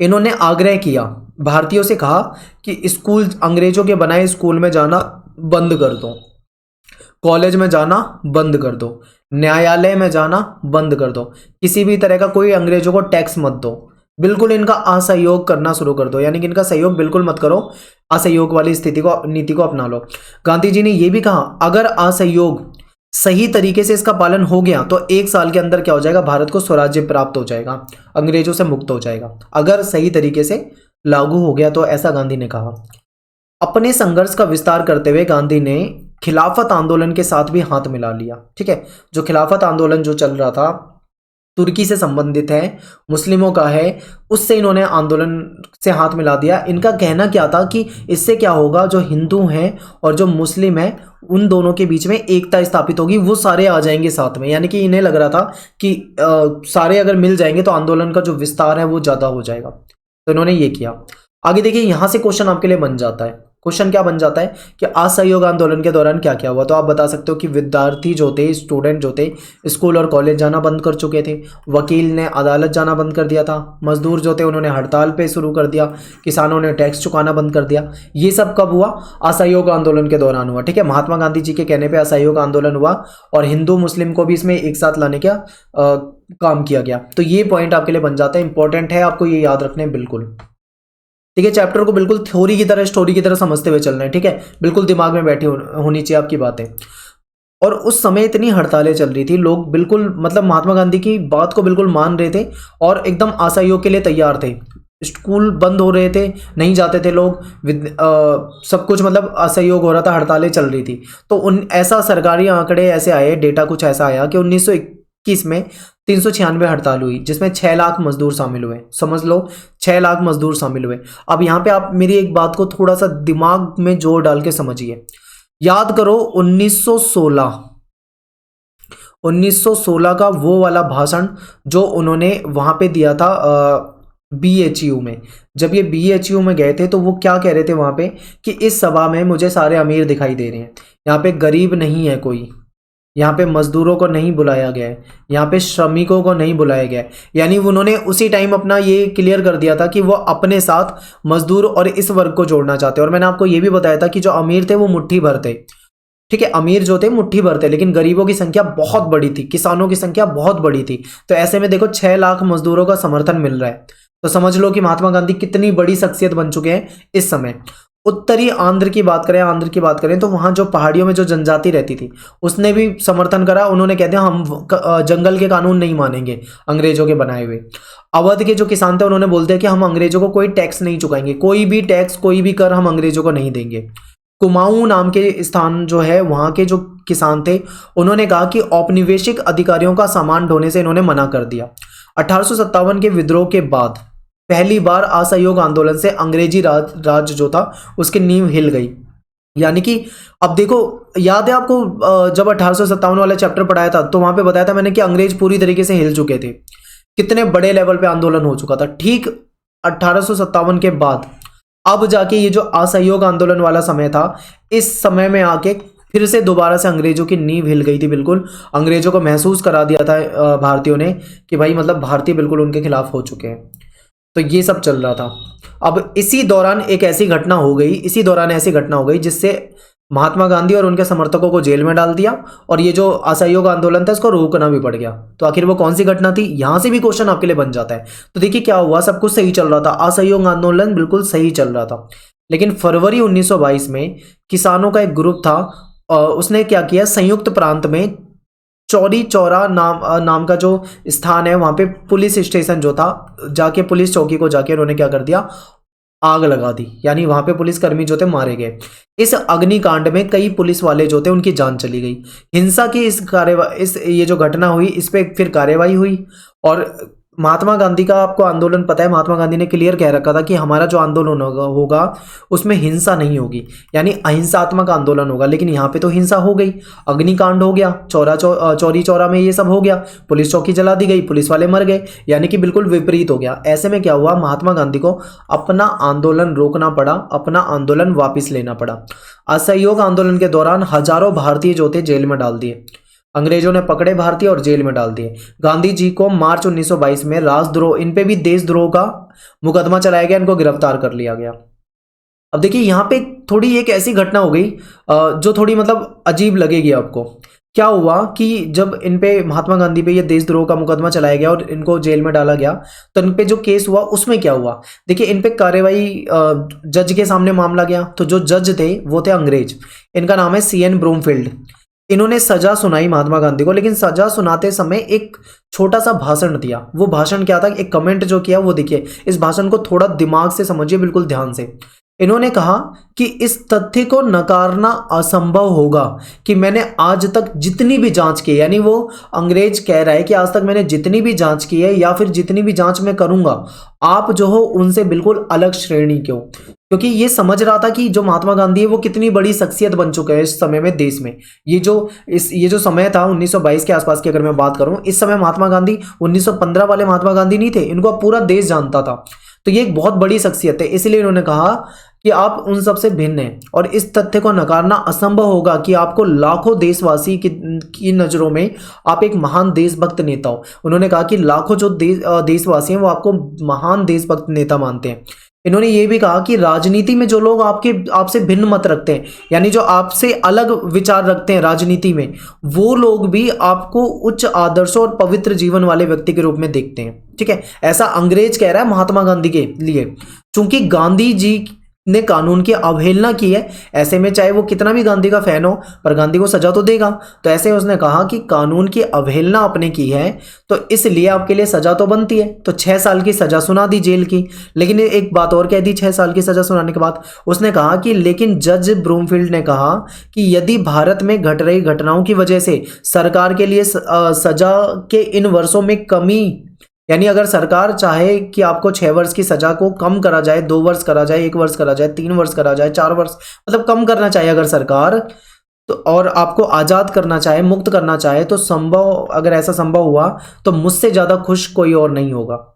S1: इन्होंने आग्रह किया, भारतीयों से कहा कि स्कूल, अंग्रेजों के बनाए स्कूल में जाना बंद कर दो, कॉलेज में जाना बंद कर दो, न्यायालय में जाना बंद कर दो, किसी भी तरह का कोई अंग्रेजों को टैक्स मत दो, बिल्कुल इनका असहयोग करना शुरू कर दो, यानी कि इनका सहयोग बिल्कुल मत करो, असहयोग वाली स्थिति को, नीति को अपना लो। गांधी जी ने यह भी कहा अगर असहयोग सही तरीके से इसका पालन हो गया तो 1 साल के अंदर क्या हो जाएगा, भारत को स्वराज्य प्राप्त हो जाएगा, अंग्रेजों से मुक्त हो जाएगा, अगर सही तरीके से लागू हो गया तो, ऐसा गांधी ने कहा। अपने संघर्ष का विस्तार करते हुए गांधी ने खिलाफत आंदोलन के साथ भी हाथ मिला लिया। ठीक है, जो खिलाफत आंदोलन जो चल रहा था तुर्की से संबंधित है, मुस्लिमों का है, उससे इन्होंने आंदोलन से हाथ मिला दिया। इनका कहना क्या था कि इससे क्या होगा, जो हिंदू हैं और जो मुस्लिम हैं उन दोनों के बीच में एकता स्थापित होगी, वो सारे आ जाएंगे साथ में, यानी कि इन्हें लग रहा था कि सारे अगर मिल जाएंगे तो आंदोलन का जो विस्तार है वो ज़्यादा हो जाएगा, तो इन्होंने ये किया। आगे देखिए, यहाँ से क्वेश्चन आपके लिए बन जाता है। क्वेश्चन क्या बन जाता है कि असहयोग आंदोलन के दौरान क्या क्या हुआ, तो आप बता सकते हो कि विद्यार्थी जो थे, स्टूडेंट जो थे, स्कूल और कॉलेज जाना बंद कर चुके थे, वकील ने अदालत जाना बंद कर दिया था, मजदूर जो थे उन्होंने हड़ताल पे शुरू कर दिया, किसानों ने टैक्स चुकाना बंद कर दिया। ये सब कब हुआ, असहयोग आंदोलन के दौरान हुआ। ठीक है, महात्मा गांधी जी के कहने पर असहयोग आंदोलन हुआ और हिंदू मुस्लिम को भी इसमें एक साथ लाने का काम किया गया। तो ये पॉइंट आपके लिए बन जाता है, इंपॉर्टेंट है, आपको ये याद रखने बिल्कुल। ठीक है, चैप्टर को बिल्कुल थ्योरी की तरह, स्टोरी की तरह समझते हुए चलना है। ठीक है, बिल्कुल दिमाग में बैठी होनी चाहिए आपकी बातें। और उस समय इतनी हड़तालें चल रही थी, लोग बिल्कुल मतलब महात्मा गांधी की बात को बिल्कुल मान रहे थे और एकदम असहयोग के लिए तैयार थे। स्कूल बंद हो रहे थे, नहीं जाते थे लोग, सब कुछ मतलब असहयोग हो रहा था, हड़तालें चल रही थी। तो ऐसा सरकारी आंकड़े ऐसे आए, डेटा कुछ ऐसा आया कि 1921 में 396 हड़ताल हुई, जिसमें 6 लाख मजदूर शामिल हुए। समझ लो, 6 लाख मजदूर शामिल हुए। अब यहाँ पे आप मेरी एक बात को थोड़ा सा दिमाग में जोर डाल के समझिए। याद करो 1916 का वो वाला भाषण जो उन्होंने वहां पे दिया था BHU में। जब ये BHU में गए थे तो वो क्या कह रहे थे वहां पे कि इस सभा में मुझे सारे अमीर दिखाई दे रहे हैं, यहाँ पे गरीब नहीं है कोई, यहाँ पे मजदूरों को नहीं बुलाया गया है, यहाँ पे श्रमिकों को नहीं बुलाया गया है। यानी उन्होंने उसी टाइम अपना ये क्लियर कर दिया था कि वो अपने साथ मजदूर और इस वर्ग को जोड़ना चाहते हैं। और मैंने आपको ये भी बताया था कि जो अमीर थे वो मुट्ठी भर थे। ठीक है, अमीर जो थे मुट्ठी भर थे, लेकिन गरीबों की संख्या बहुत बड़ी थी, किसानों की संख्या बहुत बड़ी थी। तो ऐसे में देखो 6 लाख मजदूरों का समर्थन मिल रहा है, तो समझ लो कि महात्मा गांधी कितनी बड़ी शख्सियत बन चुके हैं इस समय। उत्तरी आंध्र की बात करें तो वहां जो पहाड़ियों में जो जनजाति रहती थी उसने भी समर्थन करा। उन्होंने कह दिया हम जंगल के कानून नहीं मानेंगे अंग्रेजों के बनाए हुए। अवध के जो किसान थे उन्होंने बोलते हैं कि हम अंग्रेजों को कोई टैक्स नहीं चुकाएंगे, कोई भी टैक्स, कोई भी कर हम अंग्रेजों को नहीं देंगे। कुमाऊं नाम के स्थान जो है, वहां के जो किसान थे उन्होंने कहा कि औपनिवेशिक अधिकारियों का सामान ढोने से इन्होंने मना कर दिया। 1857 के विद्रोह के बाद पहली बार असहयोग आंदोलन से अंग्रेजी राज जो था उसकी नींव हिल गई। यानी कि अब देखो, याद है आपको जब 1857 वाला चैप्टर पढ़ाया था तो वहां पे बताया था मैंने कि अंग्रेज पूरी तरीके से हिल चुके थे, कितने बड़े लेवल पे आंदोलन हो चुका था। ठीक 1857 के बाद अब जाके ये जो असहयोग आंदोलन वाला समय था, इस समय में आके फिर से दोबारा से अंग्रेजों की नींव हिल गई थी। बिल्कुल अंग्रेजों को महसूस करा दिया था भारतीयों ने कि भाई मतलब भारतीय बिल्कुल उनके खिलाफ हो चुके हैं। तो ये सब चल रहा था। अब इसी दौरान ऐसी घटना हो गई जिससे महात्मा गांधी और उनके समर्थकों को जेल में डाल दिया और ये जो असहयोग आंदोलन था इसको रोकना भी पड़ गया। तो आखिर वो कौन सी घटना थी, यहां से भी क्वेश्चन आपके लिए बन जाता है। तो देखिए क्या हुआ, सब कुछ सही चल रहा था, असहयोग आंदोलन बिल्कुल सही चल रहा था। लेकिन फरवरी 1922 में किसानों का एक ग्रुप था, उसने क्या किया, संयुक्त प्रांत में चौरी चौरा नाम का जो स्थान है वहां पे पुलिस स्टेशन जो था, जाके पुलिस चौकी को जाके उन्होंने क्या कर दिया, आग लगा दी। यानी वहां पे पुलिसकर्मी जो थे मारे गए। इस अग्निकांड में कई पुलिस वाले जो थे उनकी जान चली गई। हिंसा की ये जो घटना हुई इस पे फिर कार्यवाही हुई। और महात्मा गांधी का आपको आंदोलन पता है, महात्मा गांधी ने क्लियर कह रखा था कि हमारा जो आंदोलन होगा उसमें हिंसा नहीं होगी, यानी अहिंसात्मक आंदोलन होगा। लेकिन यहाँ पे तो हिंसा हो गई, अग्निकांड हो गया, चौरी चौरा में ये सब हो गया, पुलिस चौकी जला दी गई, पुलिस वाले मर गए, यानी कि बिल्कुल विपरीत हो गया। ऐसे में क्या हुआ, महात्मा गांधी को अपना आंदोलन रोकना पड़ा, अपना आंदोलन वापिस लेना पड़ा। असहयोग आंदोलन के दौरान हजारों भारतीय जो थे जेल में डाल दिए, अंग्रेजों ने पकड़े भारतीय और जेल में डाल दिए। गांधी जी को मार्च 1922 में राजद्रोह, इन पे भी देशद्रोह का मुकदमा चलाया गया, इनको गिरफ्तार कर लिया गया। अब देखिए यहाँ पे थोड़ी एक ऐसी घटना हो गई जो थोड़ी मतलब अजीब लगेगी आपको। क्या हुआ कि जब इन पे महात्मा गांधी पे ये देशद्रोह का मुकदमा चलाया गया और इनको जेल में डाला गया, तो इन पे जो केस हुआ उसमें क्या हुआ, देखिए इन पे कार्यवाही जज के सामने मामला गया, तो जो जज थे वो थे अंग्रेज, इनका नाम है CN ब्रूमफील्ड। इन्होंने सजा सुनाई महात्मा गांधी को, लेकिन सजा सुनाते समय एक छोटा सा भाषण दिया। वो भाषण क्या था, एक कमेंट जो किया वो देखिए, इस भाषण को थोड़ा दिमाग से समझिए, बिल्कुल ध्यान से। इन्होंने कहा कि इस तथ्य को नकारना असंभव होगा कि मैंने आज तक जितनी भी जांच की, यानी वो अंग्रेज कह रहा है कि आज तक मैंने जितनी भी जांच की है या फिर जितनी भी जांच मैं करूंगा, आप जो हो उनसे बिल्कुल अलग श्रेणी के हो। क्योंकि ये समझ रहा था कि जो महात्मा गांधी है वो कितनी बड़ी शख्सियत बन चुके हैं इस समय में देश में। ये जो समय था 1922 के आसपास की अगर मैं बात करूं, इस समय महात्मा गांधी 1915 वाले महात्मा गांधी नहीं थे, इनको पूरा देश जानता था। तो ये एक बहुत बड़ी शख्सियत है, इसलिए इन्होंने कहा कि आप उन सबसे भिन्न हैं और इस तथ्य को नकारना असंभव होगा कि आपको लाखों देशवासी की नज़रों में आप एक महान देशभक्त नेता हो। उन्होंने कहा कि लाखों जो देशवासी हैं वो आपको महान देशभक्त नेता मानते हैं। इन्होंने ये भी कहा कि राजनीति में जो लोग आपसे भिन्न मत रखते हैं, यानी जो आपसे अलग विचार रखते हैं राजनीति में, वो लोग भी आपको उच्च आदर्शों और पवित्र जीवन वाले व्यक्ति के रूप में देखते हैं। ठीक है, ऐसा अंग्रेज कह रहा है महात्मा गांधी के लिए। चूंकि गांधी जी ने कानून की अवहेलना की है, ऐसे में चाहे वो कितना भी गांधी का फैन हो, पर गांधी को सजा तो देगा। तो ऐसे उसने कहा कि कानून की अवहेलना आपने की है तो इसलिए आपके लिए सजा तो बनती है। तो 6 साल की सजा सुना दी जेल की। लेकिन एक बात और कह दी 6 साल की सजा सुनाने के बाद, उसने कहा कि लेकिन जज ब्रूमफील्ड ने कहा कि यदि भारत में घट रही घटनाओं की वजह से सरकार के लिए सजा के इन वर्षों में कमी, यानी अगर सरकार चाहे कि आपको 6 वर्ष की सजा को कम करा जाए, 2 वर्ष करा जाए, 1 वर्ष करा जाए, 3 वर्ष करा जाए, 4 वर्ष, मतलब कम करना चाहे अगर सरकार, तो और आपको आज़ाद करना चाहे, मुक्त करना चाहे, तो अगर ऐसा संभव हुआ तो मुझसे ज़्यादा खुश कोई और नहीं होगा।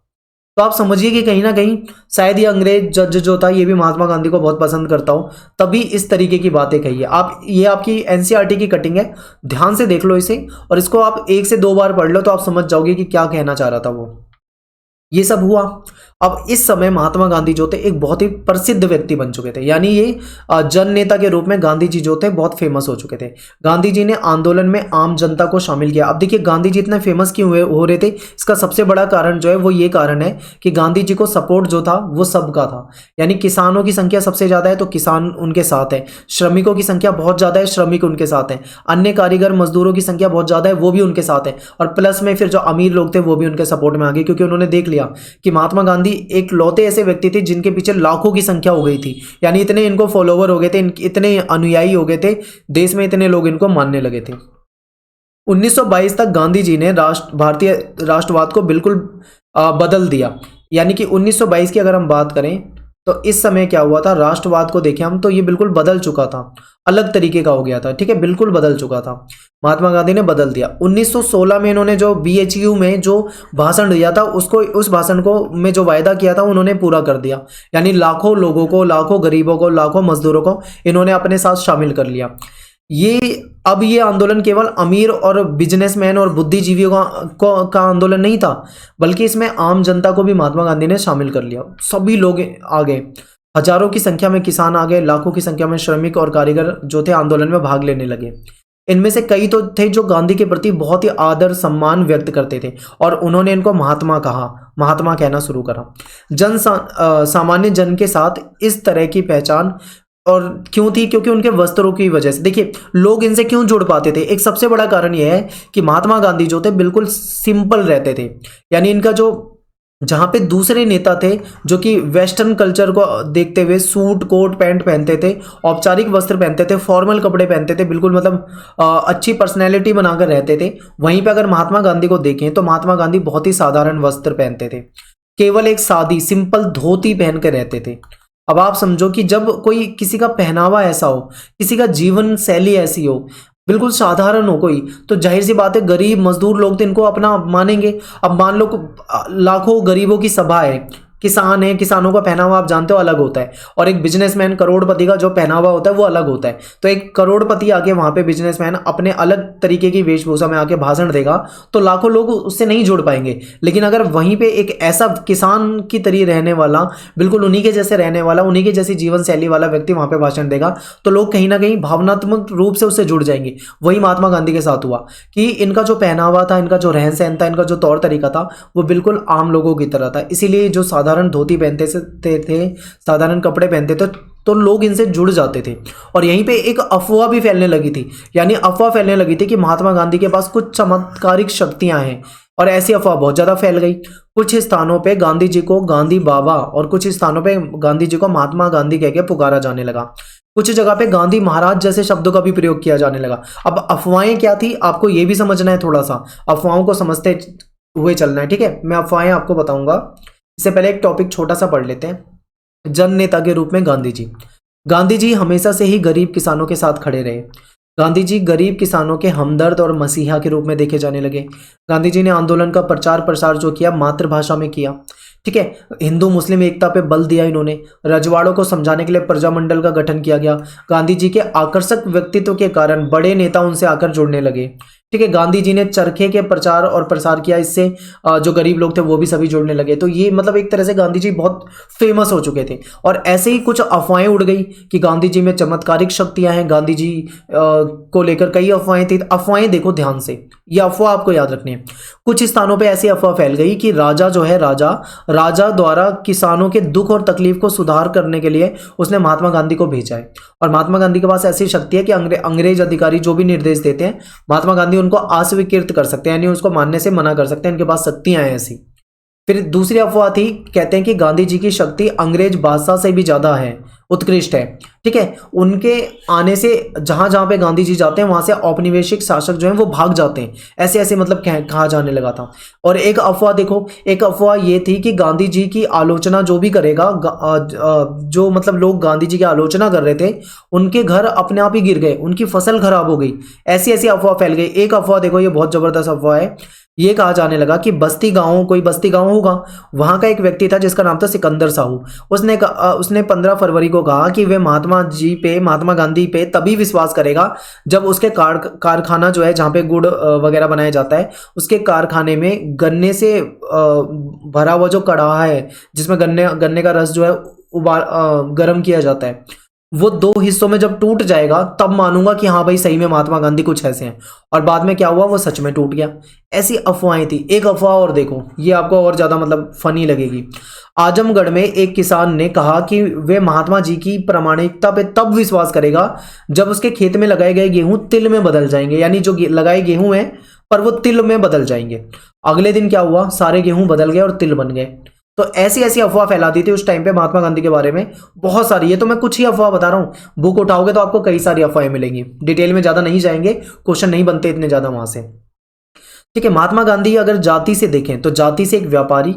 S1: तो आप समझिए कि कहीं ना कहीं शायद ये अंग्रेज जज जो था ये भी महात्मा गांधी को बहुत पसंद करता हो, तभी इस तरीके की बातें कही है। ये आपकी NCERT की कटिंग है, ध्यान से देख लो इसे, और इसको आप 1 से 2 बार पढ़ लो तो आप समझ जाओगे कि क्या कहना चाह रहा था वो। ये सब हुआ। अब इस समय महात्मा गांधी जो थे एक बहुत ही प्रसिद्ध व्यक्ति बन चुके थे, यानी ये जन नेता के रूप में गांधी जी जो थे बहुत फेमस हो चुके थे। गांधी जी ने आंदोलन में आम जनता को शामिल किया। अब देखिए गांधी जी इतने फेमस क्यों हो रहे थे, इसका सबसे बड़ा कारण जो है वो ये कारण है कि गांधी जी को सपोर्ट जो था वो सबका था। यानी किसानों की संख्या सबसे ज़्यादा है तो किसान उनके साथ है, श्रमिकों की संख्या बहुत ज़्यादा है, श्रमिक उनके साथ हैं, अन्य कारीगर मजदूरों की संख्या बहुत ज़्यादा है, वो भी उनके साथ है, और प्लस में फिर जो अमीर लोग थे वो भी उनके सपोर्ट में आ गए, क्योंकि उन्होंने देख लिया कि महात्मा गांधी एक लौते ऐसे व्यक्ति थे जिनके पीछे लाखों की संख्या हो गई थी। यानी इतने इनको फॉलोवर हो गए थे, इतने अनुयायी हो गए थे, देश में इतने लोग इनको मानने लगे थे। 1922 तक गांधी जी ने भारतीय राष्ट्रवाद को बिल्कुल बदल दिया। यानी कि 1922 की अगर हम बात करें तो इस समय क्या हुआ था, राष्ट्रवाद को देखें हम तो ये बिल्कुल बदल चुका था, अलग तरीके का हो गया था। ठीक है, बिल्कुल बदल चुका था, महात्मा गांधी ने बदल दिया। 1916 में इन्होंने जो BHU में जो भाषण दिया था उस भाषण को में जो वायदा किया था उन्होंने पूरा कर दिया। यानी लाखों लोगों को, लाखों गरीबों को, लाखों मजदूरों को इन्होंने अपने साथ शामिल कर लिया। अब ये आंदोलन केवल अमीर और बिजनेसमैन और बुद्धिजीवियों का आंदोलन नहीं था, बल्कि इसमें आम जनता को भी महात्मा गांधी ने शामिल कर लिया। सभी लोग आ गए, हजारों की संख्या में किसान आ गए, लाखों की संख्या में श्रमिक और कारीगर जो थे आंदोलन में भाग लेने लगे। इनमें से कई तो थे जो गांधी के प्रति बहुत ही आदर सम्मान व्यक्त करते थे और उन्होंने इनको महात्मा कहा, महात्मा कहना शुरू करा। सामान्य जन के साथ इस तरह की पहचान और क्यों थी, क्योंकि उनके वस्त्रों की वजह से। देखिए लोग इनसे क्यों जुड़ पाते थे, एक सबसे बड़ा कारण यह है कि महात्मा गांधी जो थे बिल्कुल सिंपल रहते थे। यानी इनका जो जहाँ पे दूसरे नेता थे जो कि वेस्टर्न कल्चर को देखते हुए सूट कोट पैंट पहनते थे, औपचारिक वस्त्र पहनते थे, फॉर्मल कपड़े पहनते थे, बिल्कुल मतलब अच्छी पर्सनैलिटी बनाकर रहते थे, वहीं पे अगर महात्मा गांधी को देखें तो महात्मा गांधी बहुत ही साधारण वस्त्र पहनते थे, केवल एक सादी सिंपल धोती पहन के रहते थे। अब आप समझो कि जब कोई किसी का पहनावा ऐसा हो, किसी का जीवन शैली ऐसी हो, बिल्कुल साधारण हो कोई, तो जाहिर सी बात है गरीब मजदूर लोग तो इनको अपना मानेंगे। अब मान लो लाखों गरीबों की सभा है, किसान है, किसानों का पहनावा आप जानते हो अलग होता है, और एक बिजनेसमैन करोड़पति का जो पहनावा होता है वो अलग होता है। तो एक करोड़पति आके वहां पे बिजनेसमैन अपने अलग तरीके की वेशभूषा में आके भाषण देगा तो लाखों लोग उससे नहीं जुड़ पाएंगे। लेकिन अगर वहीं पे एक ऐसा किसान की तरह रहने वाला, बिल्कुल उन्हीं के जैसे रहने वाला, उन्हीं के जैसी जीवन शैली वाला व्यक्ति वहां पे भाषण देगा तो लोग कहीं ना कहीं भावनात्मक रूप से उससे जुड़ जाएंगे। वही महात्मा गांधी के साथ हुआ कि इनका जो पहनावा था, इनका जो रहन सहन था, इनका जो तौर तरीका था वो बिल्कुल आम लोगों की तरह था। इसीलिए जो साधारण धोती पहनते थे, साधारण कपड़े पहनते थे, तो लोग इनसे जुड़ जाते थे। और यहीं पे एक अफवाह भी फैलने लगी थी, यानी अफवाह फैलने लगी थी कि महात्मा गांधी के पास कुछ चमत्कारिक शक्तियां हैं, और ऐसी अफवाह बहुत ज़्यादा फैल गई। कुछ स्थानों पे गांधी जी को गांधी बाबा और कुछ स्थानों पे गांधी जी को महात्मा गांधी कह के पुकारा जाने लगा। कुछ जगह पे गांधी महाराज जैसे शब्दों का भी प्रयोग किया जाने लगा। अब अफवाहें क्या थी आपको ये भी समझना है, थोड़ा सा अफवाहों को समझते हुए चलना है, ठीक है। मैं अफवाहें आपको बताऊंगा, इससे पहले एक टॉपिक छोटा सा पढ़ लेते हैं। जन नेता के रूप में गांधी जी। गांधी जी हमेशा से ही गरीब किसानों के साथ खड़े रहे। गांधी जी गरीब किसानों के हमदर्द और मसीहा के रूप में देखे जाने लगे। गांधी जी ने आंदोलन का प्रचार प्रसार जो किया मातृभाषा में किया, ठीक है। हिंदू मुस्लिम एकता पे बल दिया इन्होंने। रजवाड़ों को समझाने के लिए प्रजामंडल का गठन किया गया। गांधी जी के आकर्षक व्यक्तित्व के कारण बड़े नेता उनसे आकर जुड़ने लगे, ठीक है। गांधी जी ने चरखे के प्रचार और प्रसार किया, इससे जो गरीब लोग थे वो भी सभी जुड़ने लगे। तो ये मतलब एक तरह से गांधी जी बहुत फेमस हो चुके थे। और ऐसे ही कुछ अफवाहें उड़ गई कि गांधी जी में चमत्कारिक शक्तियां हैं, गांधी जी को लेकर कई अफवाहें थी। अफवाहें देखो ध्यान से, ये अफवाह आपको याद रखनी है। कुछ स्थानों पे ऐसी अफवाह फैल गई कि राजा जो है, राजा द्वारा किसानों के दुख और तकलीफ को सुधार करने के लिए उसने महात्मा गांधी को भेजा है। और महात्मा गांधी के पास ऐसी शक्ति है कि अंग्रेज अधिकारी जो भी निर्देश देते हैं महात्मा गांधी उनको अस्वीकृत कर सकते हैं, यानी उसको मानने से मना कर सकते हैं। इनके पास शक्तियां हैं ऐसी। फिर दूसरी अफवाह थी, कहते हैं कि गांधी जी की शक्ति अंग्रेज बादशाह से भी ज्यादा है, उत्कृष्ट है, ठीक है। उनके आने से जहां जहां पे गांधी जी जाते हैं वहां से औपनिवेशिक शासक जो हैं वो भाग जाते हैं, ऐसे ऐसे मतलब कहा जाने लगा था। और एक अफवाह देखो, एक अफवाह ये थी कि गांधी जी की आलोचना जो भी करेगा, जो मतलब लोग गांधी जी की आलोचना कर रहे थे उनके घर अपने आप ही गिर गए, उनकी फसल खराब हो गई, ऐसी ऐसी अफवाह फैल गई। एक अफवाह देखो, ये बहुत जबरदस्त अफवाह है। ये कहा जाने लगा कि कोई बस्ती गांव होगा, वहां का एक व्यक्ति था जिसका नाम था सिकंदर साहू। उसने 15 फरवरी को कहा कि वे महात्मा गांधी पे तभी विश्वास करेगा जब उसके कारखाना जो है जहाँ पे गुड़ वगैरह बनाया जाता है, उसके कारखाने में गन्ने से भरा हुआ जो कड़ाहा है जिसमें गन्ने का रस जो है गर्म किया जाता है, वो 2 हिस्सों में जब टूट जाएगा तब मानूंगा कि हाँ भाई सही में महात्मा गांधी कुछ ऐसे हैं। और बाद में क्या हुआ, वो सच में टूट गया। ऐसी अफवाहें थी। एक अफवाह और देखो, ये आपको और ज्यादा मतलब फनी लगेगी। आजमगढ़ में एक किसान ने कहा कि वे महात्मा जी की प्रामाणिकता पे तब विश्वास करेगा जब उसके खेत में लगाए गए गेहूं तिल में बदल जाएंगे, यानी जो लगाए गेहूं हैं पर वो तिल में बदल जाएंगे। अगले दिन क्या हुआ, सारे गेहूं बदल गए और तिल बन गए। तो ऐसी ऐसी अफवाह फैला दी थी उस टाइम पे महात्मा गांधी के बारे में, बहुत सारी। ये तो मैं कुछ ही अफवाह बता रहा हूं, बुक उठाओगे तो आपको कई सारी अफवाहें मिलेंगी। डिटेल में ज्यादा नहीं जाएंगे, क्वेश्चन नहीं बनते इतने ज्यादा वहां से, ठीक है। महात्मा गांधी अगर जाति से देखें तो जाति से एक व्यापारी,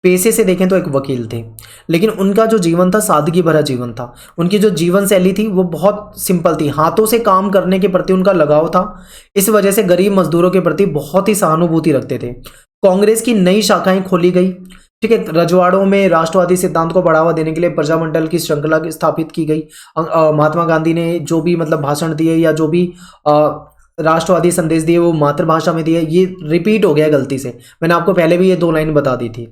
S1: पेशे से देखें तो एक वकील थे। लेकिन उनका जो जीवन था सादगी भरा जीवन था। उनकी जो जीवन शैली थी वो बहुत सिंपल थी। हाथों से काम करने के प्रति उनका लगाव था। इस वजह से गरीब मजदूरों के प्रति बहुत ही सहानुभूति रखते थे। कांग्रेस की नई शाखाएं खोली गई, ठीक है। रजवाड़ों में राष्ट्रवादी सिद्धांत को बढ़ावा देने के लिए प्रजामंडल की श्रृंखला स्थापित की गई। महात्मा गांधी ने जो भी मतलब भाषण दिए या जो भी राष्ट्रवादी संदेश दिए वो मातृभाषा में दिए। ये रिपीट हो गया गलती से, मैंने आपको पहले भी ये 2 लाइन बता दी थी।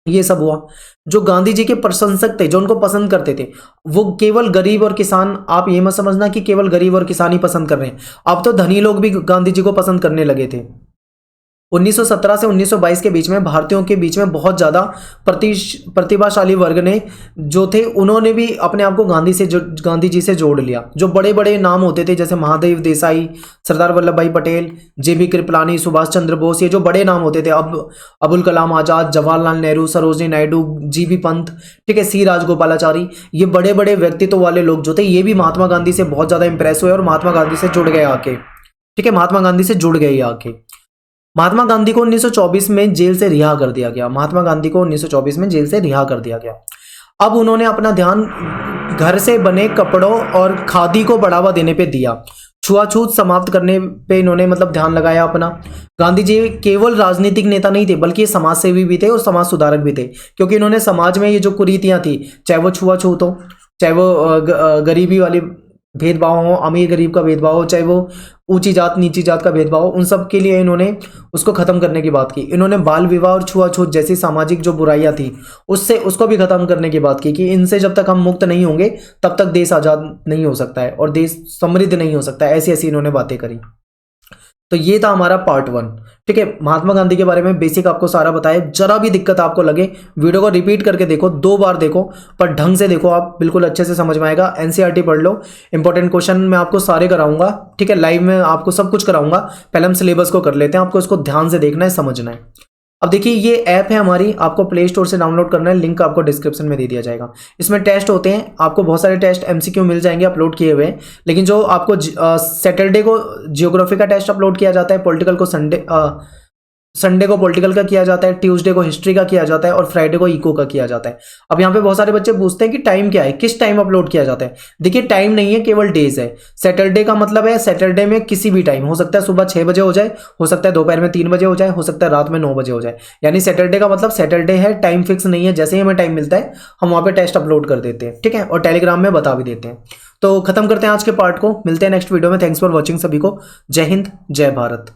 S1: ये सब हुआ। जो गांधी जी के प्रशंसक थे, जो उनको पसंद करते थे, वो केवल गरीब और किसान, आप ये मत समझना कि केवल गरीब और किसान ही पसंद कर रहे हैं, अब तो धनी लोग भी गांधी जी को पसंद करने लगे थे। 1917 से 1922 के बीच में भारतीयों के बीच में बहुत ज़्यादा प्रतिभाशाली वर्ग ने जो थे उन्होंने भी अपने आप को गांधी जी से जोड़ लिया। जो बड़े बड़े नाम होते थे जैसे महादेव देसाई, सरदार वल्लभ भाई पटेल, जेबी कृपलानी, सुभाष चंद्र बोस, ये जो बड़े नाम होते थे, अब अबुल कलाम आज़ाद, जवाहरलाल नेहरू, सरोजनी नायडू, जीबी पंत, ठीक है, सी राजगोपालाचारी, ये बड़े बड़े व्यक्तित्व वाले लोग जो थे ये भी महात्मा गांधी से बहुत ज़्यादा इंप्रेस हुए और महात्मा गांधी से जुड़ गए आके, ठीक है, महात्मा गांधी से जुड़ गए आके। महात्मा गांधी को 1924 में जेल से रिहा कर दिया गया। महात्मा गांधी को 1924 में जेल से रिहा कर दिया गया। अब उन्होंने अपना ध्यान घर से बने कपड़ों और खादी को बढ़ावा देने पे दिया। छुआछूत समाप्त करने पे इन्होंने मतलब ध्यान लगाया अपना। गांधी जी केवल राजनीतिक नेता नहीं थे बल्कि ये समाज सेवी भी थे और समाज सुधारक भी थे, क्योंकि इन्होंने समाज में ये जो कुरीतियां थी, चाहे वो छुआछूत हो, चाहे वो गरीबी वाली भेदभाव हो, अमीर गरीब का भेदभाव हो, चाहे वो ऊंची जात नीची जात का भेदभाव हो, उन सब के लिए इन्होंने उसको खत्म करने की बात की। इन्होंने बाल विवाह और छुआछूत जैसी सामाजिक जो बुराइयां थी उसको भी खत्म करने की बात की कि इनसे जब तक हम मुक्त नहीं होंगे तब तक देश आजाद नहीं हो सकता है और देश समृद्ध नहीं हो सकता है। ऐसी ऐसी इन्होंने बातें करी। तो ये था हमारा पार्ट 1। ठीक है, महात्मा गांधी के बारे में बेसिक आपको सारा बताया। जरा भी दिक्कत आपको लगे वीडियो को रिपीट करके देखो, 2 बार देखो, पर ढंग से देखो, आप बिल्कुल अच्छे से समझ में आएगा। एनसीईआरटी पढ़ लो, इंपॉर्टेंट क्वेश्चन मैं आपको सारे कराऊंगा। ठीक है, लाइव में आपको सब कुछ कराऊंगा। पहले हम सिलेबस को कर लेते हैं, आपको इसको ध्यान से देखना है, समझना है। अब देखिए ये ऐप है हमारी, आपको प्ले स्टोर से डाउनलोड करना है, लिंक आपको डिस्क्रिप्शन में दे दिया जाएगा। इसमें टेस्ट होते हैं, आपको बहुत सारे टेस्ट एमसीक्यू मिल जाएंगे अपलोड किए हुए, लेकिन जो आपको सैटरडे को जियोग्राफी का टेस्ट अपलोड किया जाता है, पॉलिटिकल को संडे को पॉलिटिकल का किया जाता है, ट्यूसडे को हिस्ट्री का किया जाता है और फ्राइडे को इको का किया जाता है। अब यहाँ पे बहुत सारे बच्चे पूछते हैं कि टाइम क्या है, किस टाइम अपलोड किया जाता है। देखिए टाइम नहीं है, केवल डेज है। सैटरडे का मतलब है सैटरडे में किसी भी टाइम हो सकता है, सुबह 6 बजे हो जाए, हो सकता है दोपहर में 3 बजे हो जाए, हो सकता है रात में 9 बजे हो जाए। यानी सैटरडे का मतलब सैटरडे है, टाइम फिक्स नहीं है। जैसे ही हमें टाइम मिलता है हम वहाँ पे टेस्ट अपलोड कर देते हैं। ठीक है, और टेलीग्राम में बता भी देते हैं। तो खत्म करते हैं आज के पार्ट को, मिलते हैं नेक्स्ट वीडियो में। थैंक्स फॉर वॉचिंग सभी को। जय हिंद, जय भारत।